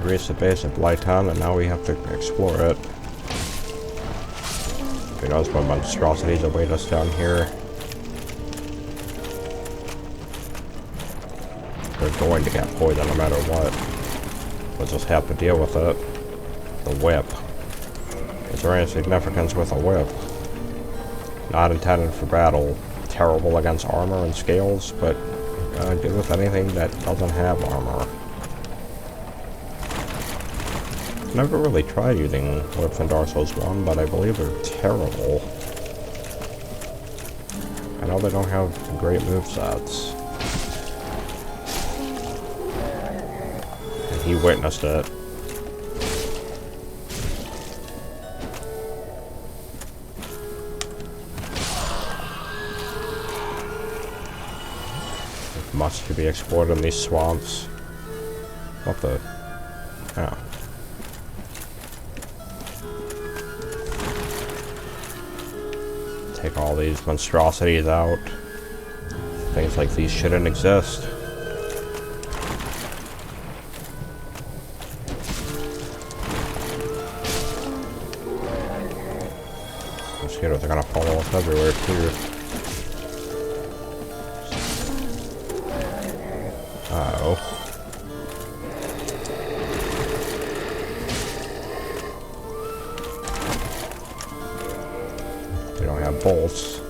reached the base of Blighttown, and now we have to explore it. Who knows what monstrosities await us down here. We're going to get poisoned no matter what. We'll just have to deal with it. The whip. Is there any significance with a whip? Not intended for battle. Terrible against armor and scales, but good with anything that doesn't have armor. Never really tried using whips in Dark Souls 1, but I believe they're terrible. I know they don't have great movesets. And he witnessed it. There's much to be explored in these swamps. What the? Oh. Take all these monstrosities out. Things like these shouldn't exist. Mosquitoes are gonna follow us everywhere too. Uh-oh. We don't have bolts.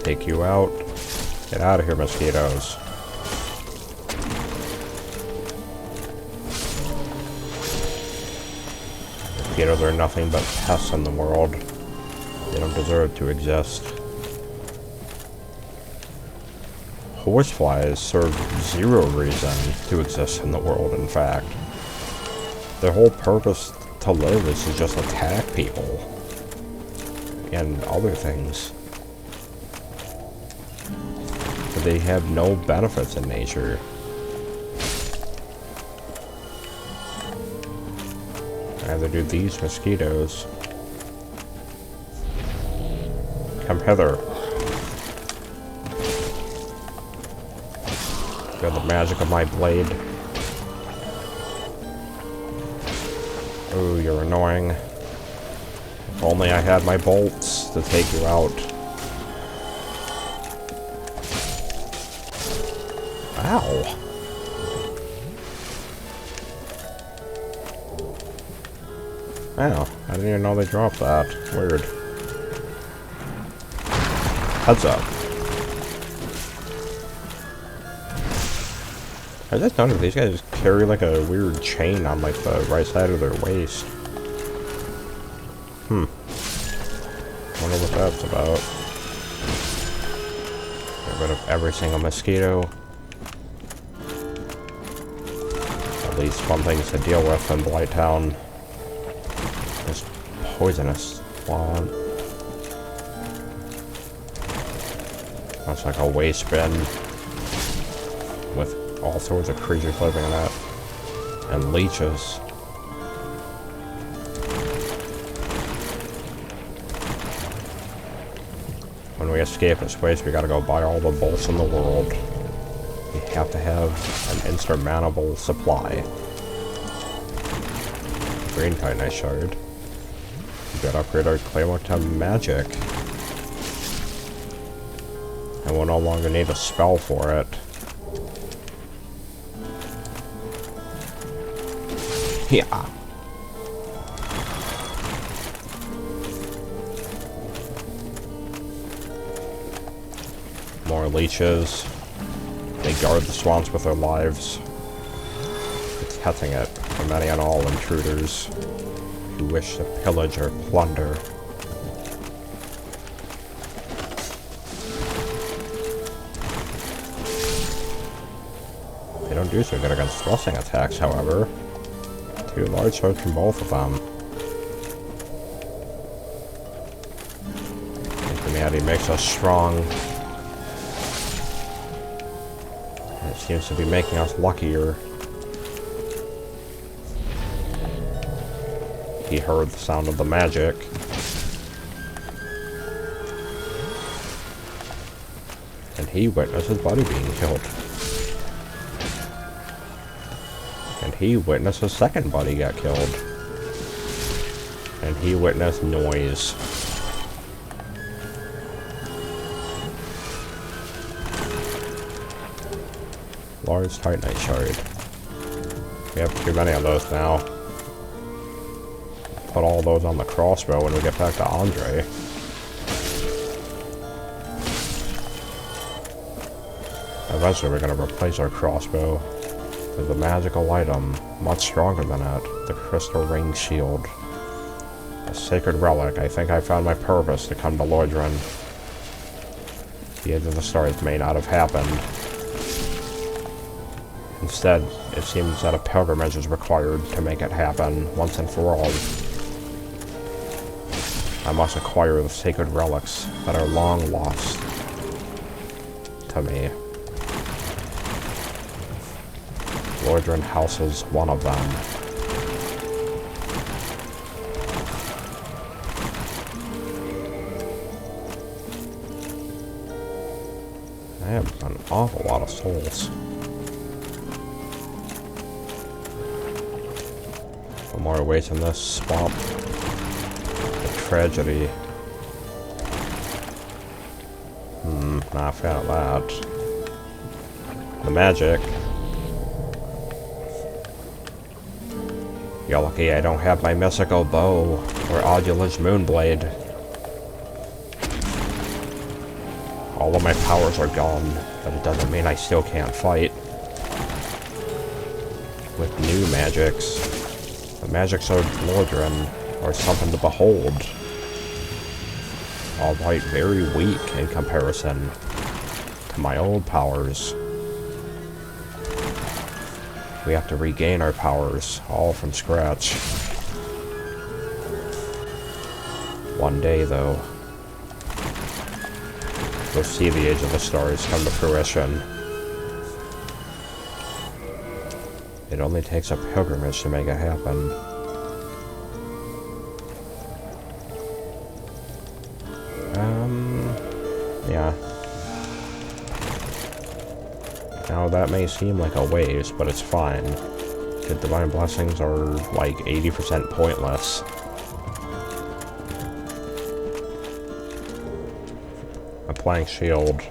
Take you out. Get out of here, mosquitoes. Mosquitoes are nothing but pests in the world. They don't deserve to exist. Horseflies serve zero reason to exist in the world, in fact. Their whole purpose to live is to just attack people and other things. But they have no benefits in nature. Neither do these mosquitoes. Come hither. Feel the magic of my blade. Oh, you're annoying. If only I had my bolts to take you out. Ow. Wow, I didn't even know they dropped that. Weird. Heads up. I just noticed these guys carry like a weird chain on like the right side of their waist. Wonder what that's about. Get rid of every single mosquito. At least fun things to deal with in Blighttown. This poisonous spawn. That's like a waste bin with all sorts of creatures living in it. And leeches. When we escape this place, we gotta go buy all the bolts in the world. We have to have an insurmountable supply. Green Titanite shard. We gotta upgrade our claymore to magic. And we'll no longer need a spell for it. Yeah. More leeches. They guard the swamps with their lives, protecting it from any and all intruders who wish to pillage or plunder. They don't do so good against thrusting attacks, however. 2 large swords from both of them. Humanity makes us strong. And it seems to be making us luckier. He heard the sound of the magic. And he witnessed his buddy being killed. And he witnessed his second buddy get killed. And he witnessed noise. Large Titanite shard. We have too many of those now. Put all those on the crossbow when we get back to Andre. Eventually we're going to replace our crossbow with a magical item much stronger than it. The crystal ring shield. A sacred relic. I think I found my purpose to come to Lordran. The Age of the Stars may not have happened. Instead, it seems that a pilgrimage is required to make it happen once and for all. I must acquire the sacred relics that are long lost to me. Lordran houses one of them. I have an awful lot of souls. One more waits in this swamp. The tragedy. Nah, I found that. The magic. You're lucky I don't have my mystical bow or Audula's moonblade. All of my powers are gone, but it doesn't mean I still can't fight. With new magics. The magics of Lordran are something to behold. Albeit very weak in comparison to my old powers. We have to regain our powers, all from scratch. One day, though, we'll see the Age of the Stars come to fruition. It only takes a pilgrimage to make it happen. Yeah. Now that may seem like a waste, but it's fine. The Divine Blessings are like 80% pointless. A plank shield.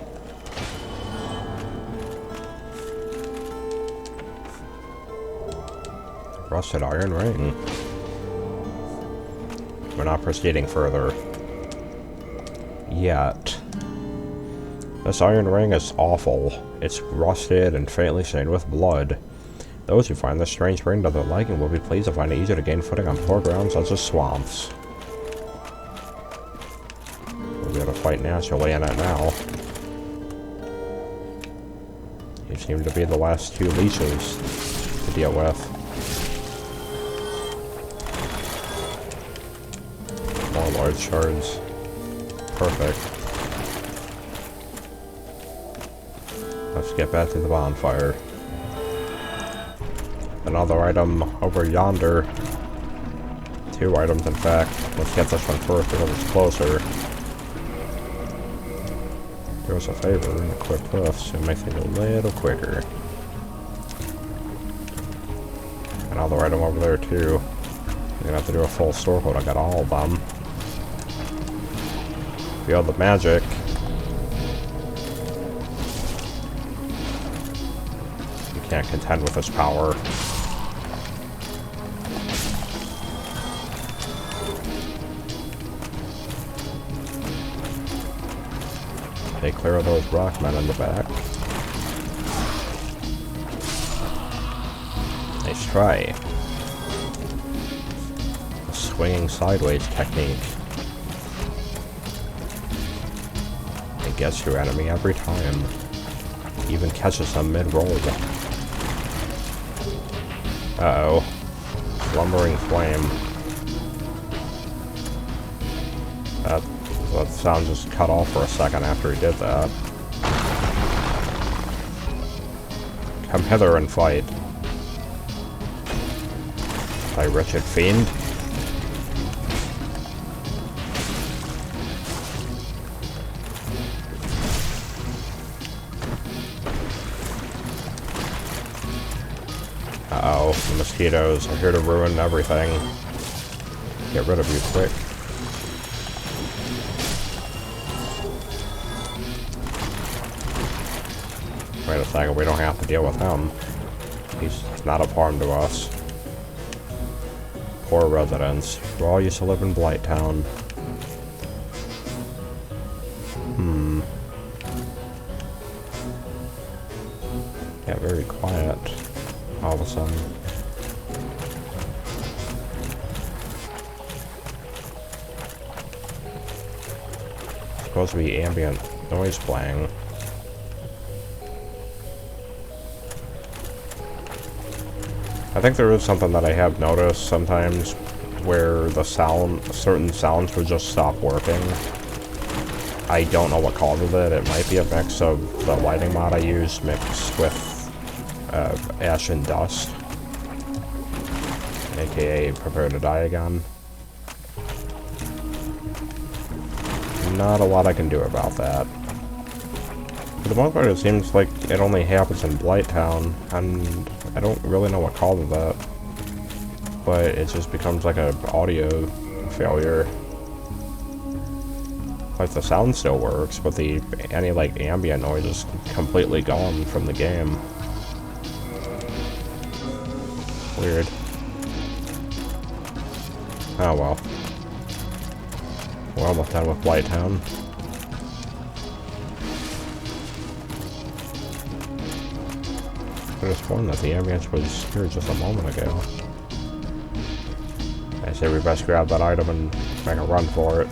Rusted iron ring. We're not proceeding further. Yet. This iron ring is awful. It's rusted and faintly stained with blood. Those who find this strange ring to their liking will be pleased to find it easier to gain footing on poor ground such as swamps. We'll be able to fight naturally in it now. You seem to be the last two leeches to deal with. More large shards. Perfect. Let's get back to the bonfire. Another item over yonder. Two items, in fact. Let's get this one first because it's closer. Do us a favor and equip this to make things a little quicker. Another item over there too. You're gonna have to do a full circle to get all of them. Feel the magic. You can't contend with this power. Take clear of those rockmen in the back. Nice try. The swinging sideways technique. It gets your enemy every time. Even catches them mid-roll. Uh-oh. Lumbering flame. That sound just cut off for a second after he did that. Come hither and fight. Thy wretched fiend. The mosquitoes are here to ruin everything. Get rid of you quick. Wait a second, we don't have to deal with him. He's not a harm to us. Poor residents. We all used to live in Blighttown. Got very quiet all of a sudden. Supposed to be ambient noise playing. I think there is something that I have noticed sometimes where the certain sounds would just stop working. I don't know what causes it. It might be a mix of the lighting mod I use mixed with ash and dust, aka prepare to die again. Not a lot I can do about that. For the most part, it seems like it only happens in Blighttown, and I don't really know what causes that. But it just becomes like an audio failure. Like the sound still works, but any like ambient noise is completely gone from the game. Weird. Oh well. We're almost done with Blighttown. I could have sworn that the ambience was here just a moment ago. I say we best grab that item and make a run for it.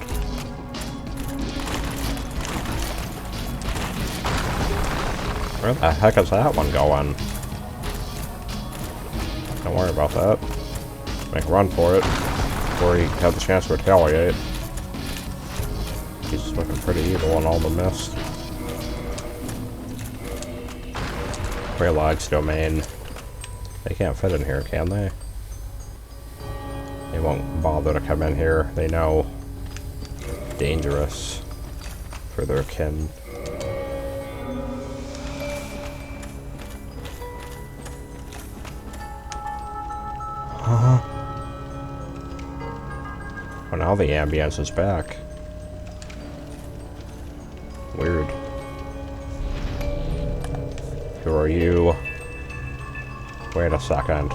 Where the heck is that one going? Don't worry about that. Make a run for it before he has the chance to retaliate. He's looking pretty evil in all the mist. Quelaag's domain. They can't fit in here, can they? They won't bother to come in here. They know dangerous for their kin. Well, now the ambience is back. Weird. Who are you? Wait a second.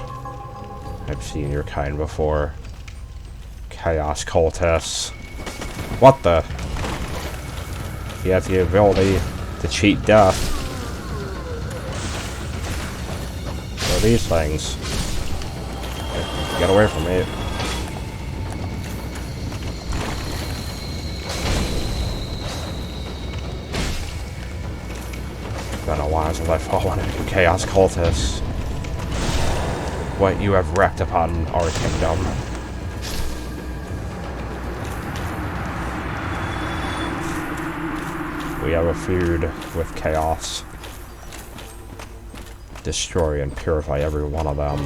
I've seen your kind before. Chaos cultists. What the? He has the ability to cheat death. What are these things? Get away from me. Been a while since I've fallen into chaos cultists. What you have wreaked upon our kingdom. We have a feud with chaos. Destroy and purify every one of them.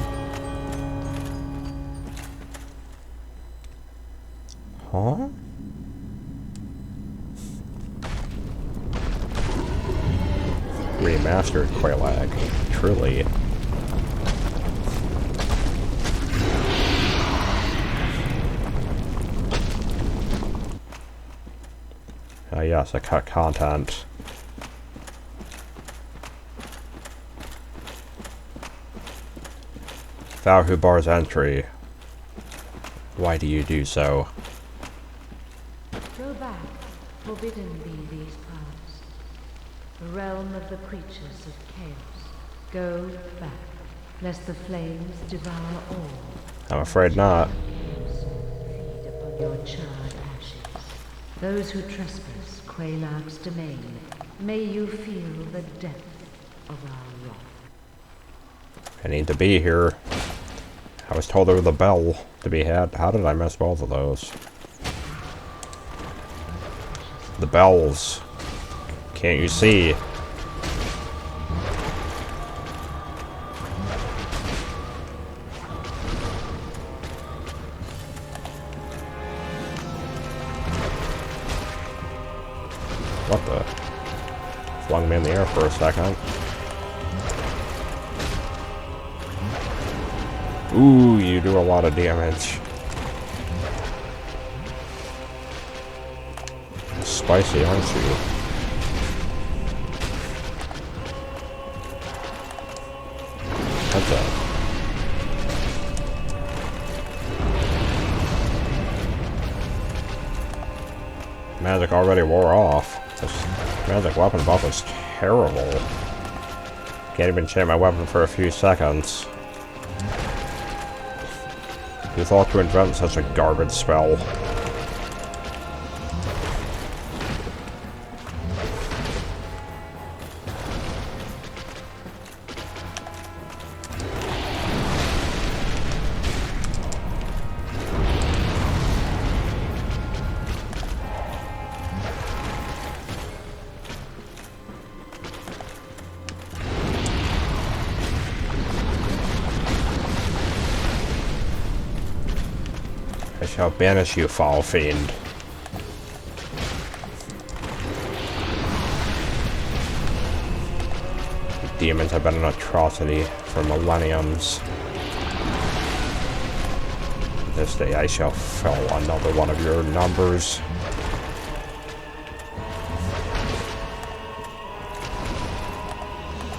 Huh? Remastered Quelaag. Truly. Yes, I cut content. Thou who bars entry. Why do you do so? Go back, forbidden be these paths. The realm of the creatures of chaos. Go back, lest the flames devour all. I'm afraid not. Feed upon your charred ashes. Those who trespass Quelaag's domain, may you feel the depth of our wrath. I need to be here. I was told there was a bell to be had. How did I miss both of those? The bells. Can't you see? What the? Flung me in the air for a second. Ooh, you do a lot of damage. Spicy, aren't you? What's that? Magic already wore off. This magic weapon buff is terrible. Can't even change my weapon for a few seconds. Who thought to invent such a garbage spell? I shall banish you, foul fiend. Demons have been an atrocity for millenniums. This day I shall fell another one of your numbers.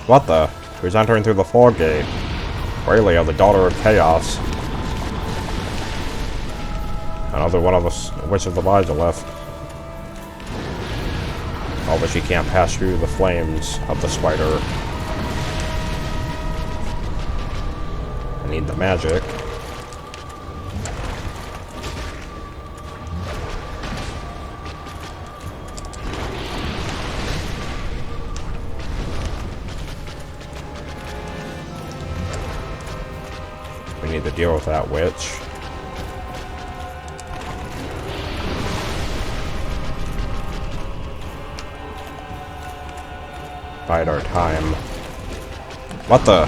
What the? Who's entering through the fog gate? Aurelia, the daughter of chaos. Another one of us witches of Elijah. Oh, but she can't pass through the flames of the spider. I need the magic. We need to deal with that witch. Bide our time. What the?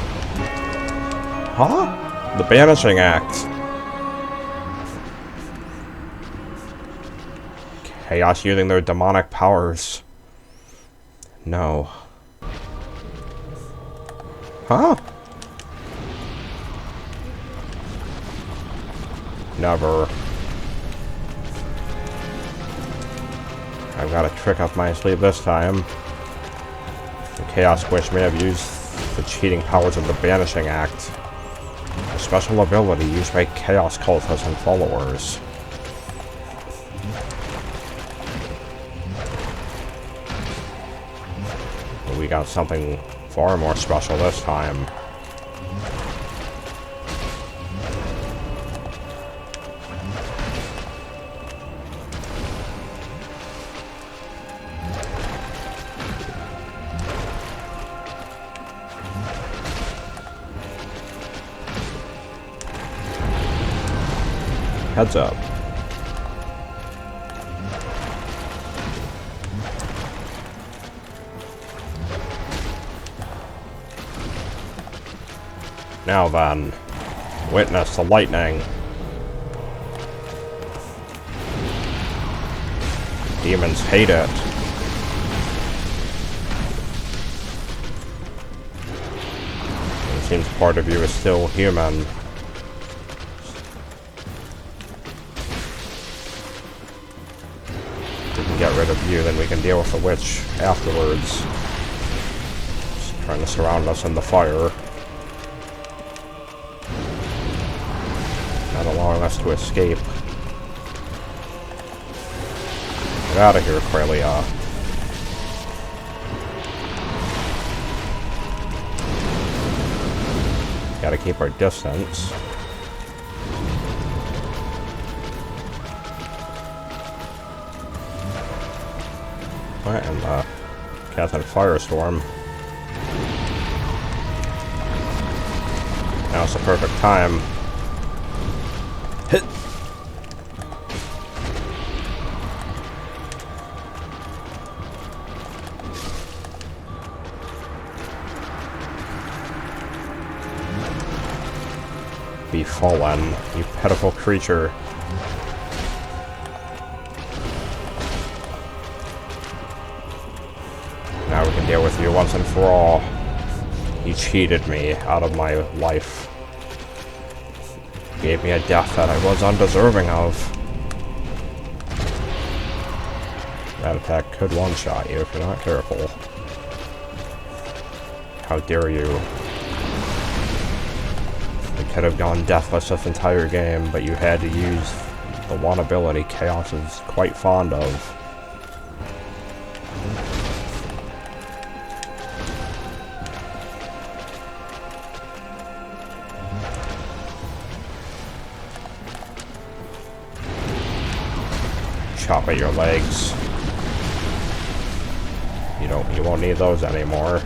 Huh? The Banishing Act. Chaos using their demonic powers. No. Huh? Never. I've got a trick up my sleeve this time. The Chaos Witch may have used the cheating powers of the Banishing Act. A special ability used by Chaos cultists and followers. But we got something far more special this time. Heads up. Now then, witness the lightning. Demons hate it. It seems part of you is still human. Get rid of you, then we can deal with the witch afterwards. Just trying to surround us in the fire. Not allowing us to escape. Get out of here, Quelaag. Gotta keep our distance. And cast a firestorm. Now's the perfect time. Hit. Be fallen, you pitiful creature. Now we can deal with you once and for all. You cheated me out of my life. gave me a death that I was undeserving of. That attack could one-shot you if you're not careful. How dare you? You could have gone deathless this entire game, but you had to use the one ability Chaos is quite fond of. Chop at your legs. You won't need those anymore.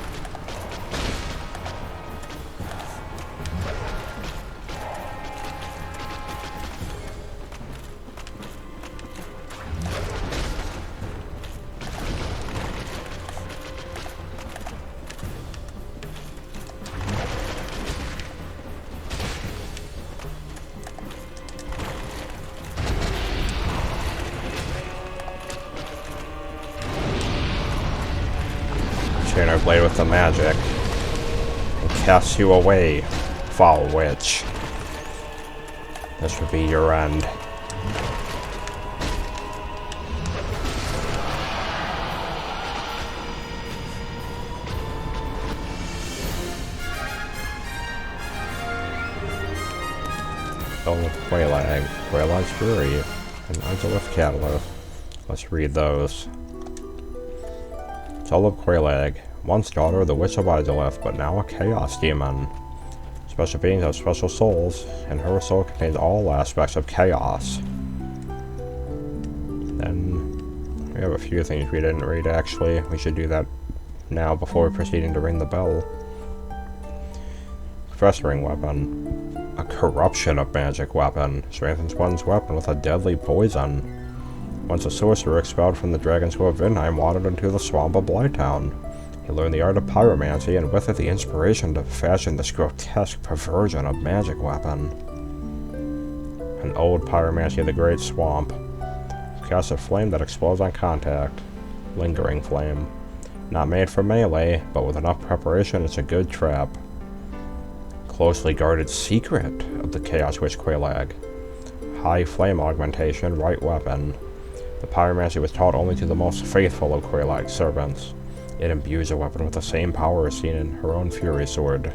Chain our blade with the magic and cast you away, foul witch. This would be your end. Spell with Quelaag, Quelaag's Fury, and Undead Catalyst. Let's read those. Soul of Quelaag, once daughter of the Witch of Izalith, but now a Chaos Demon. Special beings have special souls, and her soul contains all aspects of chaos. Then, we have a few things we didn't read actually. We should do that now before proceeding to ring the bell. Festering Weapon. A corruption of magic weapon. Strengthens one's weapon with a deadly poison. Once a sorcerer expelled from the Dragon's School of Vinheim wandered into the swamp of Blighttown. He learned the art of pyromancy, and with it the inspiration to fashion this grotesque perversion of magic weapon. An old pyromancy of the Great Swamp. Casts a flame that explodes on contact. Lingering flame. Not made for melee, but with enough preparation it's a good trap. Closely guarded secret of the Chaos Witch Quelaag. High flame augmentation, right weapon. The pyromancy was taught only to the most faithful of Quelaag's servants. It imbues a weapon with the same power as seen in her own Fury Sword.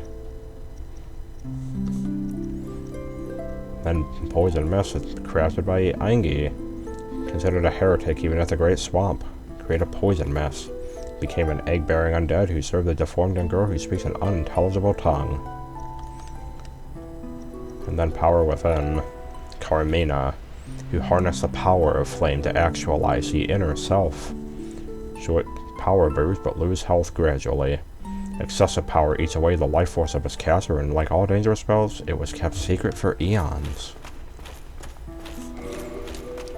Then Poison Mist, crafted by Aingi. Considered a heretic even at the Great Swamp. Create a poison mist. Became an egg-bearing undead who served the deformed young girl who speaks an unintelligible tongue. And then Power Within. Carmina, who harness the power of flame to actualize the inner self. Short power boost, but lose health gradually. Excessive power eats away the life force of his caster, and like all dangerous spells, it was kept secret for eons.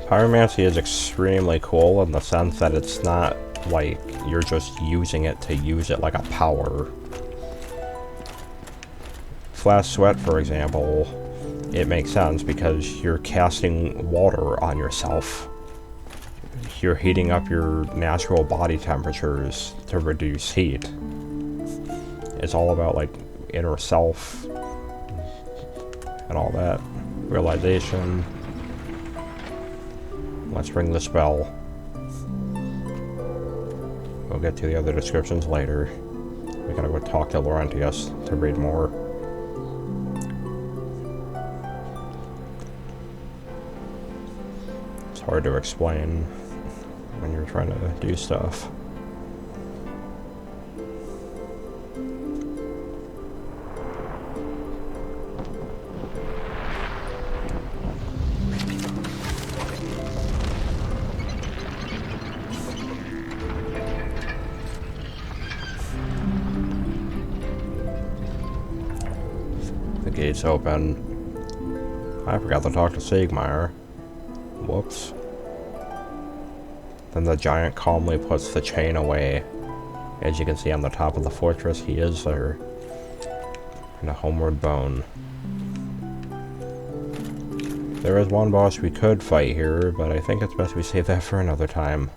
Pyromancy is extremely cool in the sense that it's not like you're just using it to use it like a power. Flash Sweat, for example, it makes sense because you're casting water on yourself. You're heating up your natural body temperatures to reduce heat. It's all about like inner self and all that. Realization. Let's ring the spell. We'll get to the other descriptions later. We gotta go talk to Laurentius to read more. It's hard to explain when you're trying to do stuff. The gate's open. I forgot to talk to Siegmeyer. Whoops. Then the giant calmly puts the chain away. As you can see on the top of the fortress, he is there. And a homeward bone. There is one boss we could fight here, but I think it's best we save that for another time.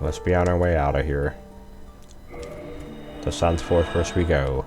Let's be on our way out of here. To Sun's Fortress we go.